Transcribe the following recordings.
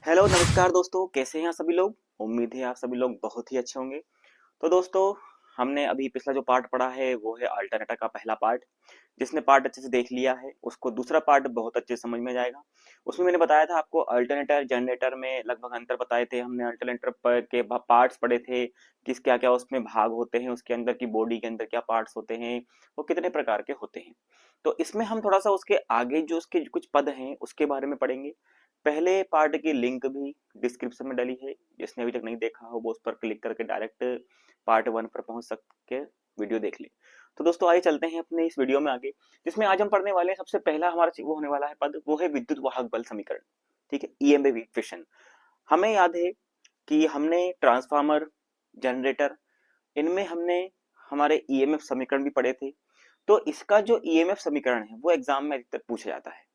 Hello नमस्कार दोस्तों, कैसे हैं आप सभी लोग। उम्मीद है आप सभी लोग बहुत ही अच्छे होंगे। तो दोस्तों, हमने अभी पिछला जो पार्ट पढ़ा है वो है अल्टरनेटर का पहला पार्ट। जिसने पार्ट अच्छे से देख लिया है उसको दूसरा पार्ट बहुत अच्छे से समझ में जाएगा। उसमें मैंने बताया था आपको अल्टरनेटर जनरेटर में लगभग अंतर बताए थे हमने। अल्टरनेटर के पार्ट्स पढ़े थे, किस क्या क्या उसमें भाग होते हैं, उसके अंदर की बॉडी के अंदर क्या पार्ट्स होते हैं, वो कितने प्रकार के होते हैं। तो इसमें हम थोड़ा सा उसके आगे जो उसके कुछ पद हैं उसके बारे में पढ़ेंगे। पहले पार्ट की लिंक भी डिस्क्रिप्शन में डली है, जिसने अभी तक नहीं देखा हो वो उस पर क्लिक करके डायरेक्ट पार्ट 1 पर पहुंच सके वीडियो देख ले। तो दोस्तों आइए चलते हैं अपने इस वीडियो में आगे, जिसमें आज हम पढ़ने वाले हैं सबसे पहला हमारा वो होने वाला है पद, वो है विद्युत वाहक बल समीकरण। ठीक है, ईएमएफ इक्वेशन। हमें याद है कि हमने ट्रांसफार्मर, जनरेटर, इनमें हमने हमारे ईएमएफ समीकरण भी पढ़े थे। तो इसका जो ईएमएफ समीकरण है वो एग्जाम में अधिकतर पूछा जाता है।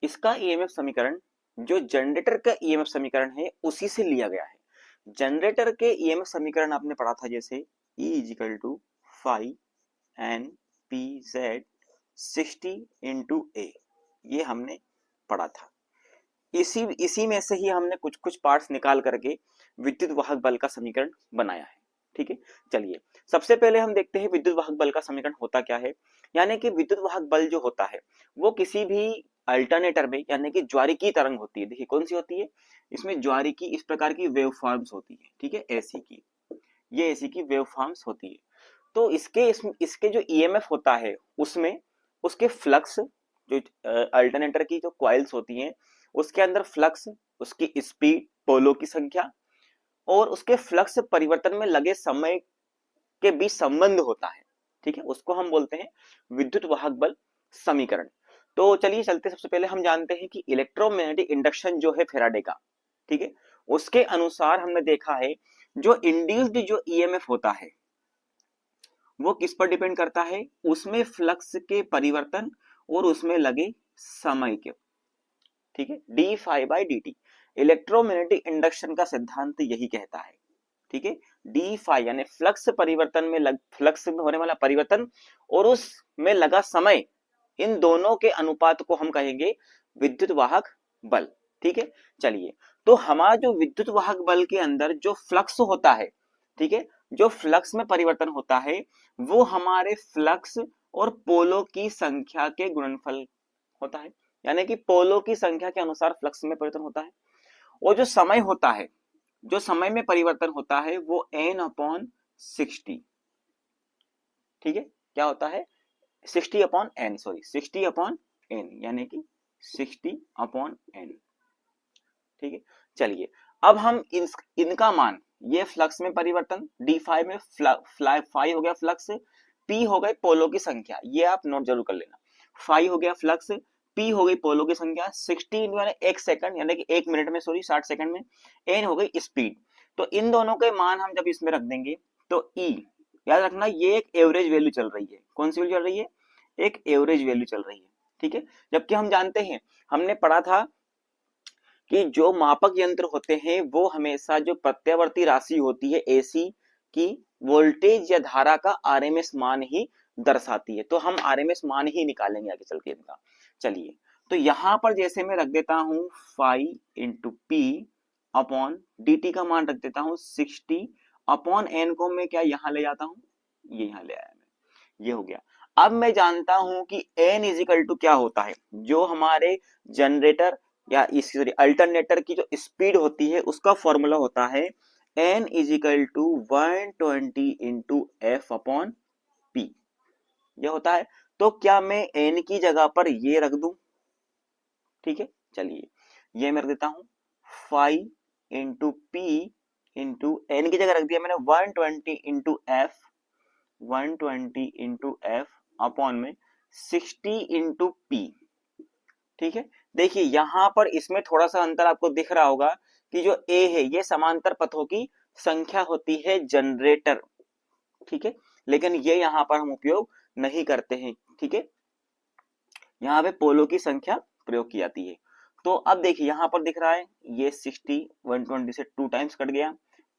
इसका ईएमएफ समीकरण जो जनरेटर का ईएमएफ समीकरण है उसी से लिया गया है। जनरेटर के ईएमएफ समीकरण आपने पढ़ा था, जैसे E is equal to five N P Z 60 into A, ये हमने पढ़ा था। इसी इसी में से ही हमने कुछ कुछ पार्ट्स निकाल करके विद्युत वाहक बल का समीकरण बनाया है। ठीक है, चलिए सबसे पहले हम देखते हैं विद्युत वाहक बल का समीकरण होता क्या है। यानी कि विद्युत वाहक बल जो होता है वो किसी भी अल्टरनेटर में, यानी कि ज्वारिकी तरंग होती है। देखिए कौन सी होती है, इसमें ज्वारिकी इस प्रकार की वेव फॉर्म्स होती है। ठीक है, एसी की, ये एसी की वेव फॉर्म्स होती है। तो इसके जो ईएमएफ होता है उसमें उसके फ्लक्स, जो अल्टरनेटर की जो कॉइल्स होती हैं उसके अंदर फ्लक्स, उसकी स्पीड, पोलों की संख्या और उसके फ्लक्स परिवर्तन में लगे समय के बीच संबंध होता है। ठीक है, उसको हम बोलते हैं विद्युत वाहक बल समीकरण। तो चलिए चलते, सबसे पहले हम जानते हैं कि इलेक्ट्रोमैग्नेटिक इंडक्शन जो है फैराडे का, ठीक है, उसके अनुसार हमने देखा है जो इंड्यूस्ड जो ईएमएफ होता है वो किस पर डिपेंड करता है, उसमें फ्लक्स के परिवर्तन और उसमें लगे समय के। ठीक है, d phi by d t, electromagnetic induction का सिद्धांत यही कहता है। ठीक है, डी फाई यानी फ्लक्स परिवर्तन में फ्लक्स में होने वाला परिवर्तन और उसमें लगा समय, इन दोनों के अनुपात को हम कहेंगे विद्युत वाहक बल। ठीक है, चलिए तो हमारा जो विद्युत वाहक बल के अंदर जो फ्लक्स होता है, ठीक है, जो फ्लक्स में परिवर्तन होता है वो हमारे फ्लक्स और पोलों की संख्या के गुणनफल होता है। यानी कि पोलों की संख्या के अनुसार फ्लक्स में परिवर्तन होता है। और जो समय होता है, जो समय में परिवर्तन होता है वो एन अपॉन 60। ठीक है, क्या होता है, 60 upon n, sorry 60 upon n, यानी कि 60 अपॉन एन। ठीक है, चलिए अब हम इनका मान, ये फ्लक्स में परिवर्तन डी फाइव में फाइव हो गया फ्लक्स, पी हो गए पोलो की संख्या, ये आप नोट जरूर कर लेना। फाइव हो गया फ्लक्स, पी हो गई पोलो की संख्या, 60 यानी एक सेकंड, यानी कि एक मिनट में, सॉरी 60 सेकंड में, एन हो गई स्पीड। तो इन दोनों के मान हम जब इसमें रख देंगे तो ई, याद रखना ये एक एवरेज वैल्यू चल रही है। कौन सी वैल्यू चल रही है, एक एवरेज वैल्यू चल रही है। ठीक है, जबकि हम जानते हैं, हमने पढ़ा था कि जो मापक यंत्र होते हैं वो हमेशा जो प्रत्यावर्ती राशि होती है एसी की, वोल्टेज या धारा का आरएमएस मान ही दर्शाती है। तो हम आरएमएस मान ही निकालेंगे आगे चल के इनका। चलिए तो यहां पर जैसे मैं रख देता हूं five into P upon D T का मान रख देता हूं 60 अपॉन एन को मैं क्या यहां ले जाता हूं, ये यहां ले आया मैं, ये हो गया। अब मैं जानता हूं कि एन इजिकल टू क्या होता है, जो हमारे जनरेटर या इस अल्टरनेटर की जो स्पीड होती है उसका फॉर्मूला होता है n equal to 120 into f upon p, ये होता है। तो क्या मैं एन की जगह पर ये रख दूं, ठीक है, चलिए ये मैं रख देता हूं 5 इंटू पी इंटू एन की जगह रख दिया मैंने 120 into F, 120 into f upon में 60 इंटू पी। ठीक है, देखिए यहां पर इसमें थोड़ा सा अंतर आपको दिख रहा होगा कि जो ए है ये समांतर पथों की संख्या होती है जनरेटर। ठीक है, लेकिन ये यहां पर हम उपयोग नहीं करते हैं। ठीक है, यहाँ पे पोलो की संख्या प्रयोग की जाती है। तो अब देखिए यहां पर दिख रहा है ये 60 120 से 2 टाइम्स कट गया,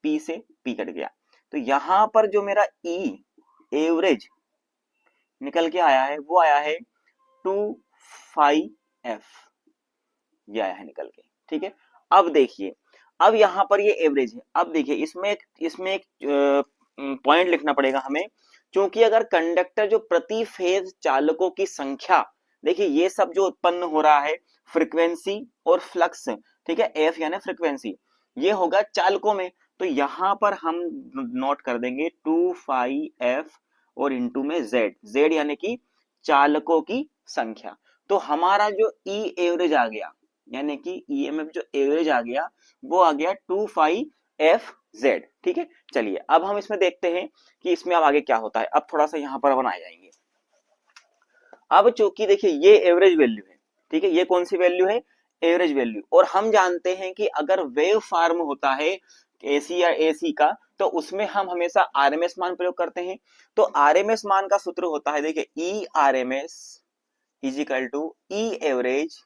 पी से पी कट गया। तो यहां पर जो मेरा ई एवरेज निकल के आया है वो आया है 2 5 एफ, ये आया है निकल के। ठीक है। अब देखिए, अब यहाँ पर ये एवरेज है। अब देखिए इसमें एक पॉइंट लिखना पड़ेगा हमें, क्योंकि अगर कंडक्टर जो प्रति फेज चालकों की संख्या, देखिए ये सब जो उत्पन्न हो रहा है फ्रीक्वेंसी और फ्लक्स, ठीक है, एफ यानी फ्रीक्वेंसी, ये होगा चालकों में। तो यहां पर हम नोट कर देंगे 2 φ f और इंटू में जेड, जेड यानी कि चालकों की संख्या। तो हमारा जो ई एवरेज आ गया, यानी कि ईएमएफ जो एवरेज आ गया, वो आ गया 2 φ f z। ठीक है, चलिए अब हम इसमें देखते हैं कि इसमें अब आगे क्या होता है। अब थोड़ा सा यहां पर बनाए जाएंगे। अब चूंकि देखिए ये एवरेज वैल्यू है, ठीक है, ये कौन सी वैल्यू है, एवरेज वैल्यू। और हम जानते हैं कि अगर वेव फॉर्म होता है एसी या एसी का, तो उसमें हम हमेशा आरएमएस मान प्रयोग करते हैं। तो आरएमएस मान का सूत्र होता है, देखिए E RMS is equal to E average,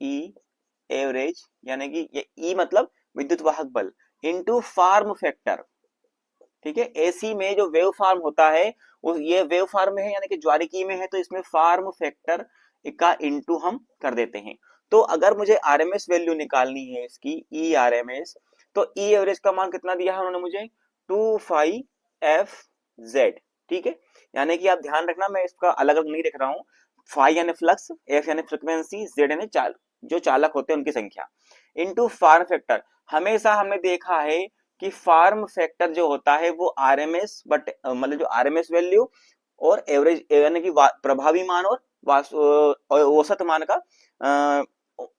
E average यानी कि ये ई मतलब विद्युत वाहक बल इंटू फॉर्म फैक्टर। ठीक है, एसी में जो वेव फॉर्म होता है ये वेव फॉर्म में है यानी कि ज्वारिकी में है, तो इसमें फॉर्म फैक्टर का इंटू हम कर देते हैं। तो अगर मुझे आरएमएस वैल्यू निकालनी है इसकी, ई आरएमएस, तो ई एवरेज का मान कितना दिया है उन्होंने मुझे, 2 φ f z। ठीक है, यानी कि आप ध्यान रखना, मैं इसका अलग अलग नहीं लिख रहा हूँ। फाई यानी फ्लक्स, एफ यानी फ्रिक्वेंसी, जेड यानी जो चालक होते हैं उनकी संख्या, इंटू फॉर्म फैक्टर। हमेशा हमने देखा है कि फॉर्म फैक्टर जो होता है वो आरएमएस बट मतलब जो आरएमएस वैल्यू और एवरेज यानी कि प्रभावी मान और औसत मान का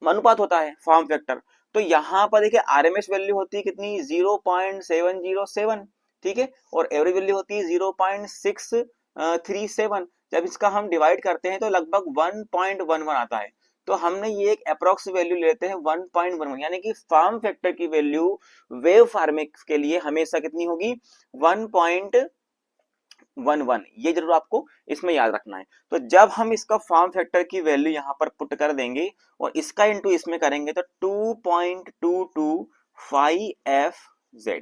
अनुपात होता है फॉर्म फैक्टर। तो यहाँ पर देखिए आरएमएस वैल्यू होती है कितनी, 0.707। ठीक है, और एवरेज वैल्यू होती है 0.637। जब इसका हम डिवाइड करते हैं तो लगभग 1.11 आता है। तो हमने ये एक अप्रोक्स वैल्यू लेते हैं 1.11, यानी कि फॉर्म फैक्टर की वैल्यू वेव फॉर्मिक्स के लिए हमेशा कितनी होगी, 1.11। ये जरूर आपको इसमें याद रखना है। तो जब हम इसका फॉर्म फैक्टर की वैल्यू यहां पर पुट कर देंगे और इसका इंटू इसमें करेंगे तो 2.22 φ f z,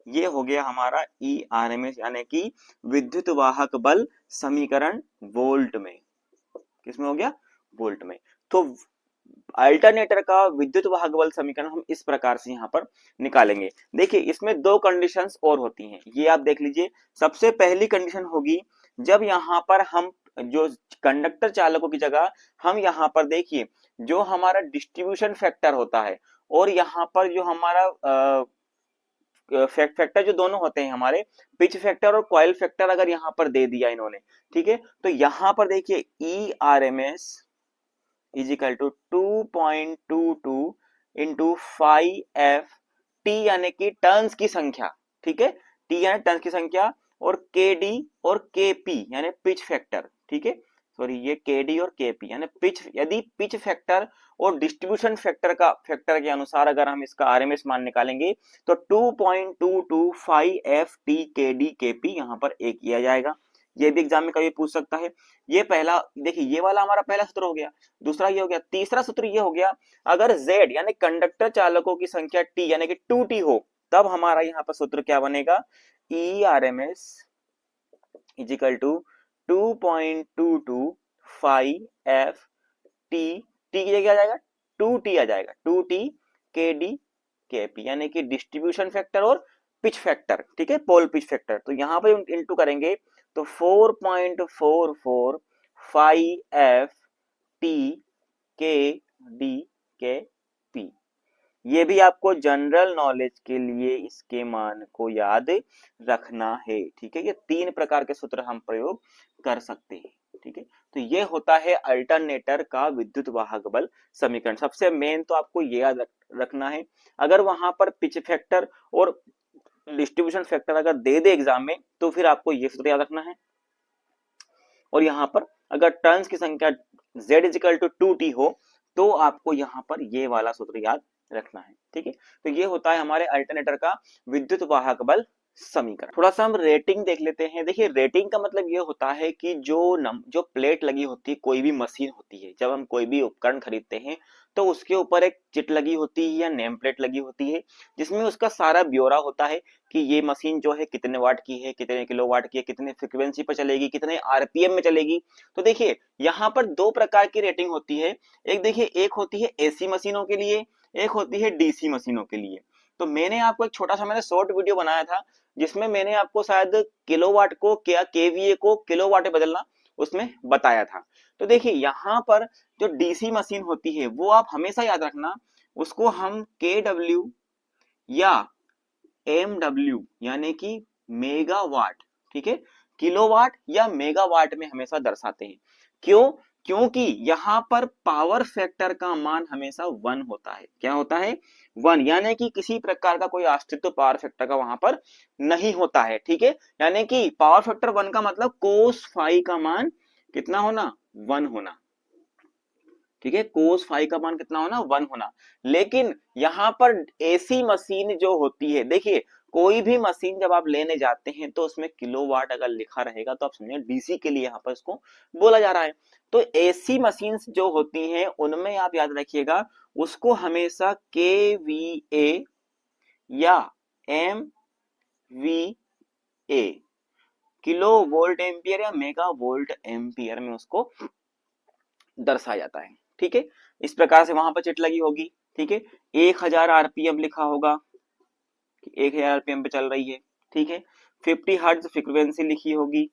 ये हो गया हमारा ई आरएमएस यानी कि विद्युत वाहक बल समीकरण वोल्ट में। किसमें हो गया, वोल्ट में। तो अल्टरनेटर का विद्युत वाहक बल समीकरण हम इस प्रकार से यहाँ पर निकालेंगे। देखिए इसमें दो कंडीशंस और होती हैं, ये आप देख लीजिए। सबसे पहली कंडीशन होगी जब यहाँ पर हम जो कंडक्टर चालकों की जगह हम यहाँ पर देखिए जो हमारा डिस्ट्रीब्यूशन फैक्टर होता है और यहाँ पर जो हमारा फैक्टर जो दोनों होते हैं हमारे, पिच फैक्टर और कॉइल फैक्टर अगर यहाँ पर दे दिया इन्होंने, ठीक है, तो यहाँ पर देखिए E R M S is equal to 2.22 into 5f t यानी कि टर्न्स की संख्या। ठीक है, t यानी टर्न्स की संख्या और kd और kp यानी पिच फैक्टर। ठीक है, सॉरी ये kd और kp यानी पिच, यदि पिच फैक्टर और डिस्ट्रीब्यूशन फैक्टर के अनुसार अगर हम इसका आरएमएस मान निकालेंगे तो 2.22 5f t kd kp यहाँ पर एक किया जाएगा। ये भी एग्जाम में कभी पूछ सकता है। ये पहला, देखिए ये वाला हमारा पहला सूत्र हो गया। दूसरा ये हो गया। तीसरा सूत्र ये हो गया, अगर z यानी कंडक्टर चालकों की संख्या t यानी कि 2t हो, तब हमारा यहाँ पर सूत्र क्या बनेगा, E R M S is equal to 2.22 5f t, t की जगह आ जाएगा 2t आ जाएगा, 2t kd kp यानी कि डिस्ट्रीब्यूशन फैक्टर और पिच फैक्टर। ठीक है, पोल पिच फैक्टर। तो यहाँ पर इंटू करेंगे तो 4.44 5f t k d k p। ये भी आपको जनरल नॉलेज के लिए इसके मान को याद रखना है। ठीक है, ये तीन प्रकार के सूत्र हम प्रयोग कर सकते हैं। ठीक है, तो ये होता है अल्टरनेटर का विद्युत वाहक बल समीकरण। सबसे मेन तो आपको ये याद रखना है, अगर वहां पर पिच फैक्टर और डिस्ट्रीब्यूशन फैक्टर अगर दे दे एग्जाम में तो फिर आपको ये सूत्र याद रखना है। और यहाँ पर अगर टर्न्स की संख्या z इजिकल टू 2t हो तो आपको यहाँ पर ये वाला सूत्र याद रखना है। ठीक है, तो ये होता है हमारे अल्टरनेटर का विद्युत वाहक बल समीकरण। थोड़ा सा हम रेटिंग देख लेते हैं। देखिए रेटिंग का मतलब ये होता है कि जो प्लेट लगी होती है, कोई भी मशीन होती है, जब हम कोई भी उपकरण खरीदते हैं तो उसके ऊपर एक चिट लगी होती है या नेम प्लेट लगी होती है, जिसमें उसका सारा ब्यौरा होता है कि ये मशीन जो है कितने वाट की है, कितने किलोवाट की है, कितने फ्रिक्वेंसी पर चलेगी, कितने आरपीएम में चलेगी। तो देखिए यहाँ पर दो प्रकार की रेटिंग होती है। एक देखिए, एक होती है एसी मशीनों के लिए, एक होती है डीसी मशीनों के लिए। तो मैंने आपको एक छोटा सा मैंने शॉर्ट वीडियो बनाया था जिसमें मैंने आपको शायद किलोवाट को क्या केवीए को किलोवाट में बदलना उसमें बताया था। तो देखिए यहाँ पर जो डीसी मशीन होती है वो आप हमेशा याद रखना, उसको हम केडब्ल्यू या एमडब्ल्यू यानी कि मेगावाट, ठीक है, किलोवाट या मेगावाट में हमेशा दर्शाते हैं। क्यों? क्योंकि यहाँ पर पावर फैक्टर का मान हमेशा 1 होता है। क्या होता है? 1, यानी कि किसी प्रकार का कोई अस्तित्व पावर फैक्टर का वहां पर नहीं होता है। ठीक है, यानी कि पावर फैक्टर 1 का मतलब कोस फाई का मान कितना होना? 1 होना। ठीक है, कोस फाई का मान कितना होना? 1 होना। लेकिन यहाँ पर एसी मशीन जो होती है, देखिए कोई भी मशीन जब आप लेने जाते हैं तो उसमें किलोवाट अगर लिखा रहेगा तो आप समझिए डीसी के लिए यहाँ पर इसको बोला जा रहा है। तो एसी मशीन जो होती हैं उनमें आप याद रखिएगा उसको हमेशा केवीए या M V A, kilo volt ampere या मेगा वोल्ट एम्पियर में उसको दर्शाया जाता है। ठीक है, इस प्रकार से वहां पर चिट लगी होगी। ठीक है, 1000 आरपीएम लिखा होगा, 1000 आरपीएम पे चल रही है। ठीक है, 50 हर्ट्ज फ्रीक्वेंसी लिखी होगी,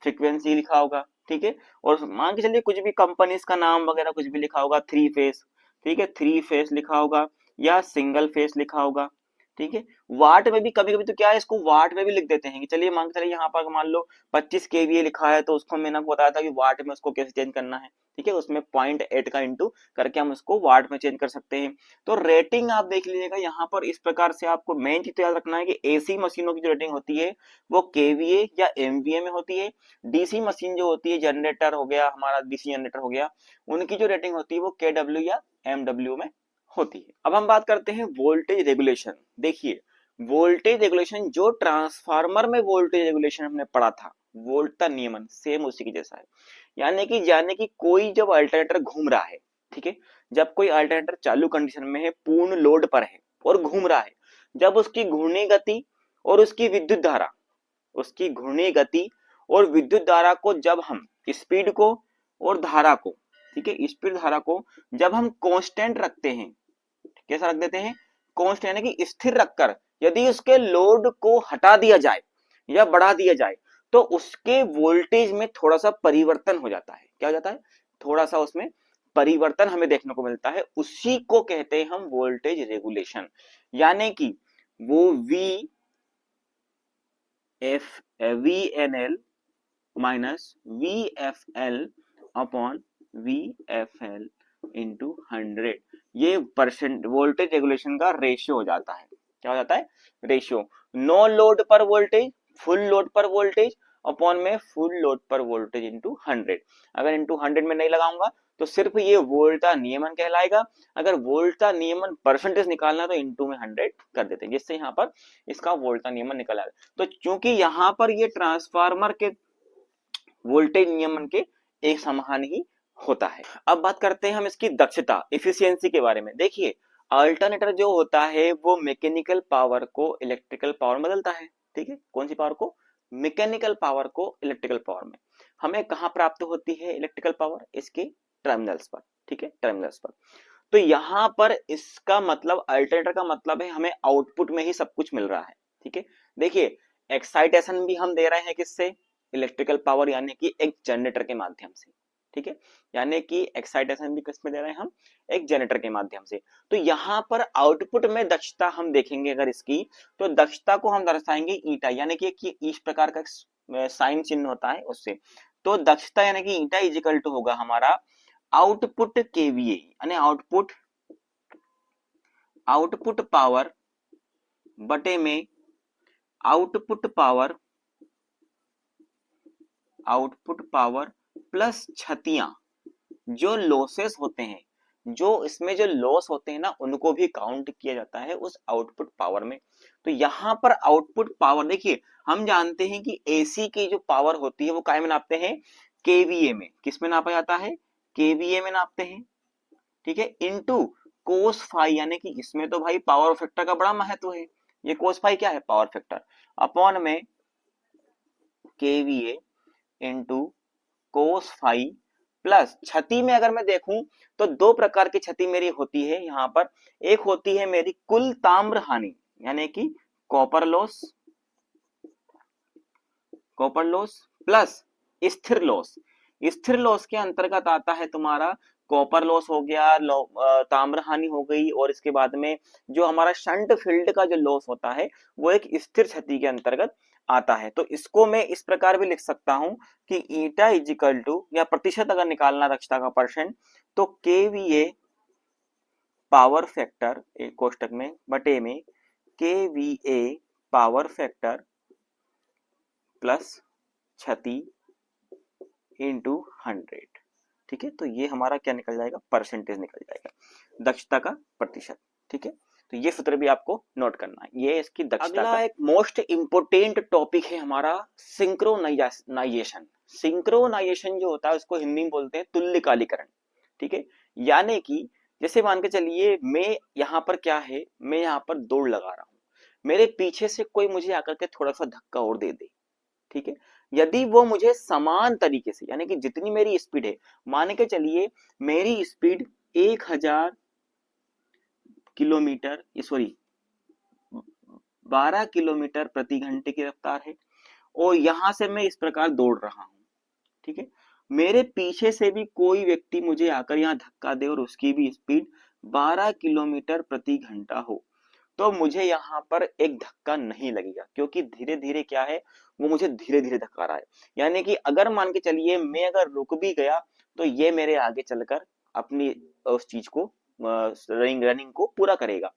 फ्रीक्वेंसी लिखा होगा। ठीक है, और मान के चलिए कुछ भी कंपनीज का नाम वगैरह कुछ भी लिखा होगा, 3 फेस। ठीक है, 3 फेस लिखा होगा या सिंगल फेस लिखा होगा। ठीक है, वाट में भी कभी कभी तो क्या है, इसको वाट में भी लिख देते हैं कि चलिए मान के चलिए यहाँ पर मान लो 25 केवीए लिखा है तो उसको मैंने आपको बताया था कि वाट में उसको कैसे चेंज करना है। ठीक है, उसमें 0.8 का इंटू करके हम उसको वाट में चेंज कर सकते हैं। तो रेटिंग आप देख लीजिएगा यहाँ पर इस प्रकार से। आपको मेन चीज तो याद रखना है कि एसी मशीनों की जो रेटिंग होती है वो केवीए या एमवीए में होती है। डीसी मशीन जो होती है, जनरेटर हो गया हमारा, डीसी जनरेटर हो गया, उनकी जो रेटिंग होती है वो केडब्ल्यू या एमडब्ल्यू में होती है। अब हम बात करते हैं वोल्टेज रेगुलेशन। देखिए वोल्टेज रेगुलेशन, जो ट्रांसफार्मर में वोल्टेज रेगुलेशन हमने पढ़ा था, वोल्टता नियमन सेम उसी के जैसा है। यानी कि कोई जब अल्टरनेटर घूम रहा है, ठीक है, जब कोई अल्टरनेटर चालू कंडीशन में है, पूर्ण लोड पर है और घूम रहा है, जब उसकी घूर्णी गति और उसकी विद्युत धारा, उसकी घूर्णी गति और विद्युत धारा को जब हम स्पीड को और धारा को, ठीक है, स्पीड धारा को जब हम कांस्टेंट रखते हैं, कैसा रख देते हैं? कांस्टेंट, यानी कि स्थिर रखकर यदि उसके लोड को हटा दिया जाए या बढ़ा दिया जाए तो उसके वोल्टेज में थोड़ा सा परिवर्तन हो जाता है। क्या हो जाता है? थोड़ा सा उसमें परिवर्तन हमें देखने को मिलता है, उसी को कहते हैं हम वोल्टेज रेगुलेशन। यानी कि वो V N L minus V F L upon V F L into 100, ये परसेंट वोल्टेज रेगुलेशन का रेशियो हो जाता है। क्या हो जाता है? रेशियो। नो लोड पर वोल्टेज, फुल लोड पर वोल्टेज अपॉन में फुल लोड पर वोल्टेज इंटू 100। अगर इंटू 100 में नहीं लगाऊंगा तो सिर्फ ये वोल्टा नियमन कहलाएगा। अगर वोल्टा नियमन परसेंटेज निकालना तो इंटू में 100 कर देते हैं, जिससे यहाँ पर इसका वोल्टा नियमन निकल आएगा। तो चूंकि यहाँ पर ये ट्रांसफार्मर के वोल्टेज नियमन के एक समान ही होता है। अब बात करते हैं हम इसकी दक्षता, इफिशियंसी के बारे में। देखिए अल्टरनेटर जो होता है वो मैकेनिकल पावर को इलेक्ट्रिकल पावर में बदलता है। ठीक है, कौन सी पावर को? मैकेनिकल पावर को इलेक्ट्रिकल पावर में। हमें कहाँ प्राप्त होती है इलेक्ट्रिकल पावर? इसके टर्मिनल्स पर। ठीक है, टर्मिनल्स पर। तो यहाँ पर इसका मतलब, अल्टरनेटर का मतलब है हमें आउटपुट में ही सब कुछ मिल रहा है। ठीक है, देखिए एक्साइटेशन भी हम दे रहे हैं किससे? इलेक्ट्रिकल पावर, यानी कि एक जनरेटर के माध्यम से। ठीक है, यानी कि एक्साइटेशन भी किस में दे रहे हैं हम? एक जनरेटर के माध्यम से। तो यहाँ पर आउटपुट में दक्षता हम देखेंगे अगर इसकी, तो दक्षता को हम दर्शाएंगे ईटा, यानी कि इस प्रकार का साइन चिन्ह होता है उससे। तो दक्षता यानी कि ईटा इज इक्वल टू होगा हमारा आउटपुट केवीए, यानी आउटपुट पावर बटे में आउटपुट पावर प्लस क्षतियां, जो लॉसेस होते हैं, जो इसमें जो लॉस होते हैं ना उनको भी काउंट किया जाता है उस आउटपुट पावर में। तो यहाँ पर आउटपुट पावर देखिए, हम जानते हैं कि एसी की जो पावर होती है वो काय में नापते हैं, केवीए में। किस में नापा जाता है, केवीए में नापते हैं, ठीक है, इनटू कोस फाई, यानी कि इसमें तो भाई पावर फैक्टर का बड़ा महत्व है। ये कोस फाई क्या है, पावर फैक्टर, अपॉन में KVA into cos phi plus क्षति में अगर मैं देखूं तो दो प्रकार की क्षति मेरी होती है यहाँ पर। एक होती है मेरी कुल ताम्र हानि, यानी कि copper loss, copper loss plus स्थिर लॉस। स्थिर लॉस के अंतर्गत आता है तुम्हारा कॉपर लॉस हो गया, ताम्र हानि हो गई, और इसके बाद में जो हमारा शंट फील्ड का जो लॉस होता है वो एक स्थिर क्षति के अंतर्गत आता है। तो इसको मैं इस प्रकार भी लिख सकता हूं कि ईटा इजिकल टू, या प्रतिशत अगर निकालना दक्षता का परसेंट, तो केवीए पावर फैक्टर एक कोष्टक में बटे में केवीए पावर फैक्टर प्लस क्षति इंटू 100, ठीक है। तो ये हमारा क्या निकल जाएगा, परसेंटेज निकल जाएगा, दक्षता का प्रतिशत, ठीक है। तो ये सूत्र भी आपको नोट करना है, ये इसकी दक्षता का। एक मोस्ट इंपोर्टेंट टॉपिक है हमारा सिंक्रोनाइजेशन। सिंक्रोनाइजेशन जो होता है उसको हिंदी में बोलते हैं तुल्यकालीकरण, ठीक है। यानी कि जैसे मान के चलिए मैं यहाँ पर क्या है, मैं यहाँ पर दौड़ लगा रहा हूँ, मेरे पीछे से कोई मुझे आकर के थोड़ा सा धक्का और दे दे, ठीक है। यदि वो मुझे समान तरीके से, यानी कि जितनी मेरी स्पीड है, मान के चलिए मेरी स्पीड 1000 किलोमीटर, सॉरी 12 किलोमीटर प्रति घंटे की रफ्तार है, और यहां से मैं इस प्रकार दौड़ रहा हूं, ठीक है। मेरे पीछे से भी कोई व्यक्ति मुझे आकर यहाँ धक्का दे और उसकी भी स्पीड 12 किलोमीटर प्रति घंटा हो, तो मुझे यहाँ पर एक धक्का नहीं लगेगा, क्योंकि धीरे धीरे क्या है, वो मुझे धीरे धीरे धक्का रहा है। यानी कि अगर मान के चलिए मैं अगर रुक भी गया तो ये मेरे आगे चलकर अपनी उस चीज को, रनिंग को पूरा करेगा।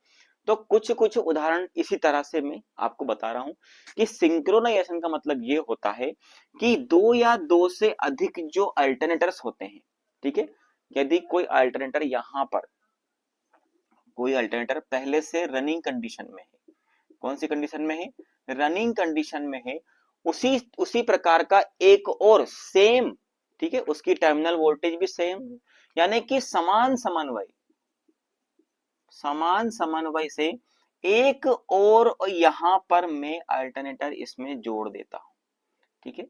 तो कुछ कुछ उदाहरण इसी तरह से मैं आपको बता रहा हूं कि सिंक्रोनाइजेशन का मतलब ये होता है कि दो या दो से अधिक जो अल्टरनेटर्स होते हैं, ठीक है, यदि कोई अल्टरनेटर यहाँ पर, कोई अल्टरनेटर पहले से रनिंग कंडीशन में है, कौन सी कंडीशन में है, रनिंग कंडीशन में है, उसी उसी प्रकार का एक और सेम, ठीक है, उसकी टर्मिनल वोल्टेज भी सेम, यानी कि समान समन्वय से एक और यहां पर मैं अल्टरनेटर इसमें जोड़ देता हूं, ठीक है।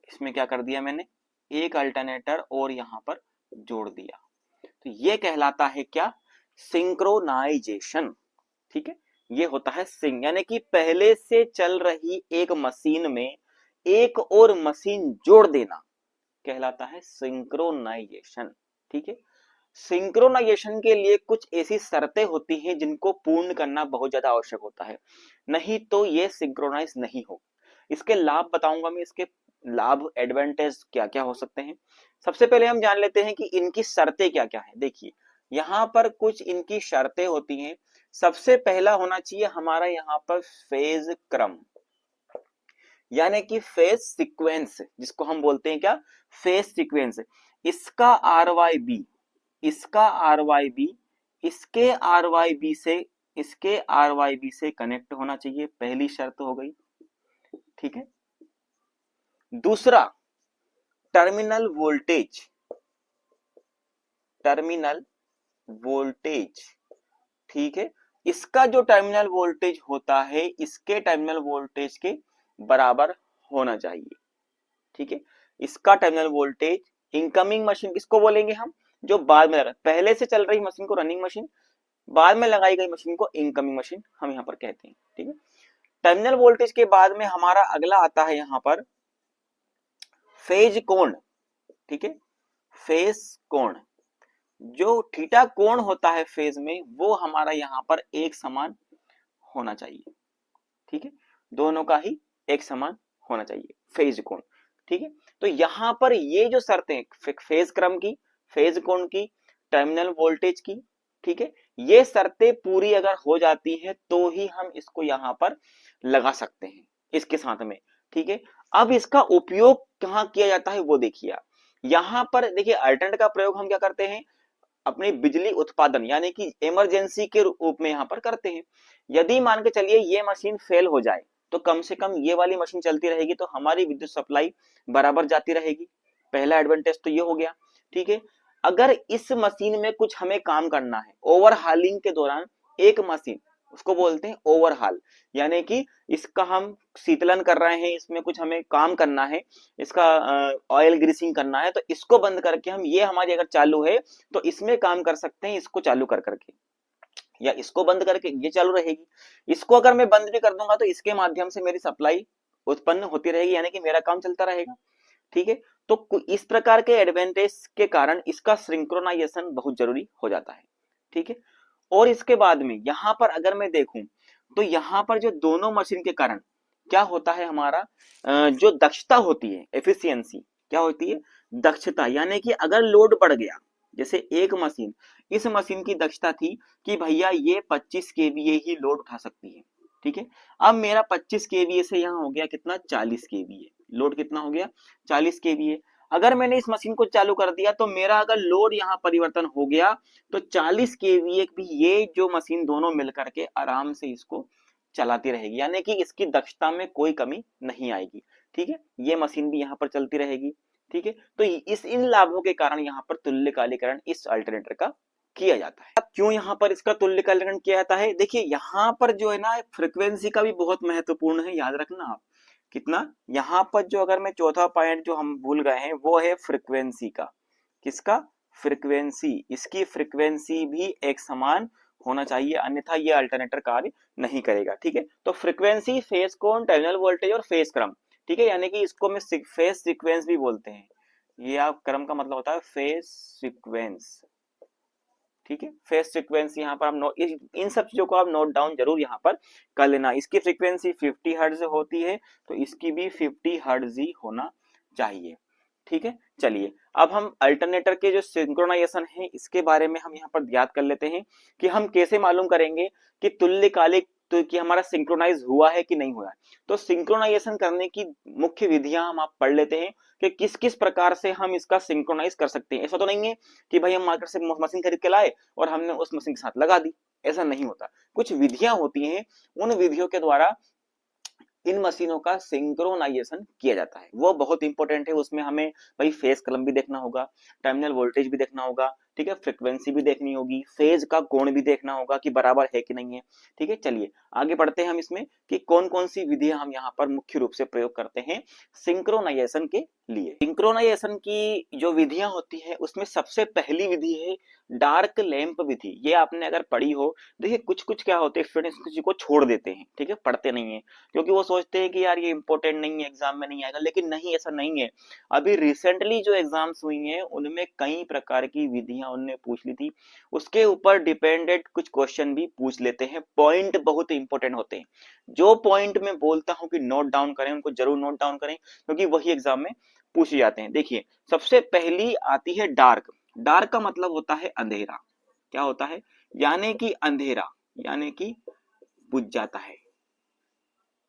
इसमें क्या कर दिया मैंने, एक अल्टरनेटर और यहां पर जोड़ दिया, तो ये कहलाता है क्या, सिंक्रोनाइजेशन, ठीक है। ये होता है सिंक, यानी कि पहले से चल रही एक मशीन में एक और मशीन जोड़ देना कहलाता है सिंक्रोनाइजेशन, ठीक है। सिंक्रोनाइजेशन के लिए कुछ ऐसी शर्तें होती हैं जिनको पूर्ण करना बहुत ज्यादा आवश्यक होता है, नहीं तो ये सिंक्रोनाइज नहीं हो। इसके लाभ बताऊंगा मैं, इसके लाभ एडवांटेज क्या क्या हो सकते हैं। सबसे पहले हम जान लेते हैं कि इनकी शर्तें क्या क्या है। देखिए यहाँ पर कुछ इनकी शर्तें होती हैं। सबसे पहला होना चाहिए हमारा यहाँ पर फेज क्रम, यानी कि फेज सीक्वेंस, जिसको हम बोलते हैं क्या, फेज सीक्वेंस। इसका आर वाई बी, इसका आर वाई बी, इसके आर वाई बी से, इसके आर वाई बी से कनेक्ट होना चाहिए, पहली शर्त हो गई, ठीक है। दूसरा, टर्मिनल वोल्टेज, टर्मिनल वोल्टेज, ठीक है, इसका जो टर्मिनल वोल्टेज होता है इसके टर्मिनल वोल्टेज के बराबर होना चाहिए, ठीक है। इसका टर्मिनल वोल्टेज, इनकमिंग मशीन किसको बोलेंगे हम, जो बाद में लगा, पहले से चल रही मशीन को रनिंग मशीन, बाद में लगाई गई मशीन को इनकमिंग मशीन हम यहाँ पर कहते हैं, ठीक है। टर्मिनल वोल्टेज के बाद में हमारा अगला आता है यहाँ पर फेज कोण, ठीक है। फेज कोण, जो थीटा कोण होता है फेज में, वो हमारा यहाँ पर एक समान होना चाहिए, ठीक है, दोनों का ही एक समान होना चाहिए फेज कोण, ठीक है। तो यहाँ पर ये जो शर्तें, फेज क्रम की, फेज कोण की, टर्मिनल वोल्टेज की, ठीक है, ये शर्तें पूरी अगर हो जाती है तो ही हम इसको यहाँ पर लगा सकते हैं इसके साथ में, ठीक है। अब इसका उपयोग कहाँ किया जाता है वो देखिए आप, यहाँ पर देखिए अल्टरनेटर का प्रयोग हम क्या करते हैं, अपनी बिजली उत्पादन यानी कि इमरजेंसी के रूप में यहाँ पर करते हैं। यदि मान के चलिए ये मशीन फेल हो जाए तो कम से कम ये वाली मशीन चलती रहेगी, तो हमारी विद्युत सप्लाई बराबर जाती रहेगी। पहला एडवांटेज तो ये हो गया। ठीक है, अगर इस मशीन में कुछ हमें काम करना है ओवरहालिंग के दौरान, एक मशीन उसको बोलते हैं ओवरहाल, यानी कि इसका हम शीतलन कर रहे हैं, इसमें कुछ हमें काम करना है, इसका ऑयल ग्रीसिंग करना है, तो इसको बंद करके हम, ये हमारी अगर चालू है तो इसमें काम कर सकते हैं, इसको चालू कर करके, या इसको बंद करके ये चालू रहेगी। इसको अगर मैं बंद भी कर दूंगा तो इसके माध्यम से मेरी सप्लाई उत्पन्न होती रहेगी, यानी कि मेरा काम चलता रहेगा। ठीक है, तो इस प्रकार के एडवांटेज के कारण इसका सिंक्रोनाइजेशन बहुत जरूरी हो जाता है। ठीक है, और इसके बाद में यहां पर अगर मैं देखूं तो यहां पर जो दोनों मशीन के कारण क्या होता है, हमारा जो दक्षता होती है, एफिशिएंसी क्या होती है, दक्षता, यानी कि अगर लोड बढ़ गया, जैसे एक मशीन, इस मशीन की दक्षता थी कि भैया ये 25 केवीए ही लोड उठा सकती है। ठीक है, अब मेरा 25 केवीए से यहाँ हो गया कितना, 40 केवीए, लोड कितना हो गया, 40 केवीए। अगर मैंने इस मशीन को चालू कर दिया तो मेरा अगर लोड यहाँ परिवर्तन हो गया तो 40 केवीए भी ये जो मशीन दोनों मिलकर के आराम से इसको चलाती रहेगी, यानी कि इसकी दक्षता में कोई कमी नहीं आएगी। ठीक है, ये मशीन भी यहाँ पर चलती रहेगी। ठीक है, तो इस इन लाभों के कारण यहाँ पर तुल्यकालीकरण इस अल्टरनेटर का किया जाता है। अब क्यों यहाँ पर इसका तुल्यकालीकरण किया जाता है, देखिए यहाँ पर जो है ना फ्रीक्वेंसी का भी बहुत महत्वपूर्ण है, याद रखना आप कितना, यहाँ पर जो अगर मैं चौथा पॉइंट जो हम भूल गए हैं वो है फ्रीक्वेंसी का। किसका, फ्रीक्वेंसी, इसकी फ्रीक्वेंसी भी एक समान होना चाहिए, अन्यथा ये अल्टरनेटर कार्य नहीं करेगा। ठीक है, तो फ्रीक्वेंसी, फेज कोण, टर्मिनल वोल्टेज और फेज क्रम। ठीक है, यानी कि इसको मैं फेज सीक्वेंस भी बोलते हैं, ये आप क्रम का मतलब होता है फेज सीक्वेंस। ठीक है, फेज फ्रीक्वेंसी यहाँ पर आप नोट, इन सब चीजों को आप नोट डाउन जरूर यहाँ पर कर लेना। इसकी फ्रीक्वेंसी 50 हर्ट्ज होती है तो इसकी भी 50 हर्ट्ज ही होना चाहिए। ठीक है, चलिए अब हम अल्टरनेटर के जो सिंक्रोनाइजेशन है इसके बारे में हम यहाँ पर याद कर लेते हैं कि हम कैसे मालूम करेंगे कि तुल्यकालिक तो कि हमारा सिंक्रोनाइज हुआ है कि नहीं हुआ है। तो सिंक्रोनाइजेशन करने की मुख्य विधियां हम आप पढ़ लेते हैं कि किस किस प्रकार से हम इसका सिंक्रोनाइज कर सकते हैं। ऐसा तो नहीं है कि भाई हम मार्केट से मशीन खरीद के लाए और हमने उस मशीन के साथ लगा दी, ऐसा नहीं होता। कुछ विधियां होती हैं, उन विधियों के द्वारा इन मशीनों का सिंक्रोनाइजेशन किया जाता है, वो बहुत इंपॉर्टेंट है। उसमें हमें भाई फेज कलम भी देखना होगा, टर्मिनल वोल्टेज भी देखना होगा, ठीक है, फ्रीक्वेंसी भी देखनी होगी, फेज का कोण भी देखना होगा कि बराबर है कि नहीं है। ठीक है, चलिए आगे बढ़ते हैं हम इसमें कि कौन कौन सी विधियां हम यहाँ पर मुख्य रूप से प्रयोग करते हैं सिंक्रोनाइजेशन के लिए। सिंक्रोनाइजेशन की जो विधियां होती है उसमें सबसे पहली विधि है डार्क लैंप विधि। ये आपने अगर पढ़ी हो, देखिए कुछ कुछ क्या होते हैं स्टूडेंट्स किसी को छोड़ देते हैं, ठीक है, पढ़ते नहीं है क्योंकि वो सोचते हैं कि यार ये इंपॉर्टेंट नहीं है, एग्जाम में नहीं आएगा, लेकिन नहीं, ऐसा नहीं है। अभी रिसेंटली जो एग्जाम्स हुई हैं उनमें कई प्रकार की विधियां उनने पूछ ली थी, उसके ऊपर डिपेंडेंट कुछ क्वेश्चन भी पूछ लेते हैं। पॉइंट बहुत इंपॉर्टेंट होते हैं, जो पॉइंट मैं बोलता हूं कि नोट डाउन करें उनको जरूर नोट डाउन करें क्योंकि वही एग्जाम में पूछे जाते हैं। देखिए सबसे पहली आती है डार्क। डार्क का मतलब होता है अंधेरा। क्या होता है, यानी कि अंधेरा, यानी कि बुझ जाता है,